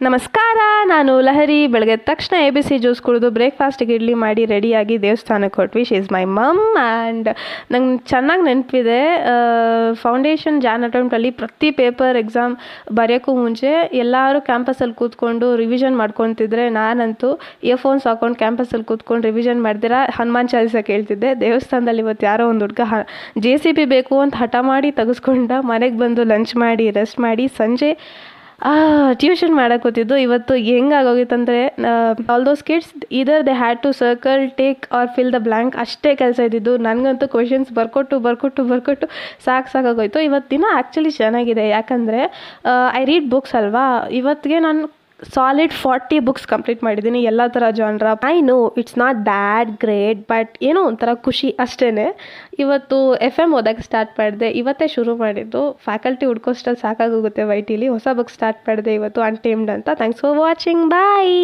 ನಮಸ್ಕಾರ, ನಾನು ಲಹರಿ. ಬೆಳಗ್ಗೆ ಎದ್ದ ತಕ್ಷಣ ABC ಜ್ಯೂಸ್ ಕುಡಿದು ಬ್ರೇಕ್ಫಾಸ್ಟಿಗೆ ಇಡ್ಲಿ ಮಾಡಿ ರೆಡಿಯಾಗಿ ದೇವಸ್ಥಾನಕ್ಕೆ ಹೊರಟ್ವಿ. She is my mom. And ನಂಗೆ ಚೆನ್ನಾಗಿ ನೆನಪಿದೆ, ಫೌಂಡೇಶನ್ ಜಾನ್ ಅಟೆಂಪ್ಟಲ್ಲಿ ಪ್ರತಿ ಪೇಪರ್ ಎಕ್ಸಾಮ್ ಬರೆಯೋಕ್ಕೂ ಮುಂಚೆ ಎಲ್ಲರೂ ಕ್ಯಾಂಪಸಲ್ಲಿ ಕೂತ್ಕೊಂಡು ರಿವಿಷನ್ ಮಾಡ್ಕೊತಿದ್ರೆ, ನಾನಂತೂ ಇಯರ್ಫೋನ್ಸ್ ಹಾಕೊಂಡು ಕ್ಯಾಂಪಸಲ್ಲಿ ಕೂತ್ಕೊಂಡು ರಿವಿಷನ್ ಮಾಡ್ದಿರ ಹನುಮಾನ್ ಚಾಲೀಸ ಕೇಳ್ತಿದ್ದೆ. ದೇವಸ್ಥಾನದಲ್ಲಿ ಇವತ್ತು ಯಾರೋ ಒಂದು ಹುಡುಗ JCB ಬೇಕು ಅಂತ ಹಠ ಮಾಡಿ ತೆಗೆಸ್ಕೊಂಡ. ಮನೆಗೆ ಬಂದು ಲಂಚ್ ಮಾಡಿ ರೆಸ್ಟ್ ಮಾಡಿ ಸಂಜೆ ಟ್ಯೂಷನ್ ಮಾಡೋಕೆ ಕೂತಿದ್ದು. ಇವತ್ತು ಹೆಂಗಾಗೋಗಿತ್ತಂದರೆ, all those kids either they had to circle, tick or fill the blank, ಅಷ್ಟೇ ಕೆಲಸ ಇದ್ದಿದ್ದು. ನನಗಂತೂ ಕ್ವೆಶನ್ಸ್ ಬರ್ಕೊಟ್ಟು ಸಾಕಾಗೋಯ್ತು. ಇವತ್ತು ದಿನ ಆ್ಯಕ್ಚುಲಿ ಚೆನ್ನಾಗಿದೆ, ಯಾಕಂದರೆ ಐ ರೀಡ್ ಬುಕ್ಸ್ ಅಲ್ವಾ. ಇವತ್ತಿಗೆ ನಾನು ಸಾಲಿಡ್ 40 ಬುಕ್ಸ್ ಕಂಪ್ಲೀಟ್ ಮಾಡಿದ್ದೀನಿ, ಎಲ್ಲ ಥರ genre. I know it's not that great, but ಏನೋ ಒಂಥರ ಖುಷಿ ಅಷ್ಟೇ. ಇವತ್ತು FM ಓದೋಕ್ಕೆ ಸ್ಟಾರ್ಟ್ ಮಾಡಿದೆ, ಇವತ್ತೇ ಶುರು ಮಾಡಿದ್ದು. ಫ್ಯಾಕಲ್ಟಿ ಹುಡ್ಕೋಷ್ಟಲ್ಲಿ ಸಾಕಾಗೋಗುತ್ತೆ. YTಲಿ ಹೊಸ ಬುಕ್ ಸ್ಟಾರ್ಟ್ ಮಾಡಿದೆ ಇವತ್ತು, ಅನ್ಟೇಮ್ಡ್ ಅಂತ. Thanks for watching, bye.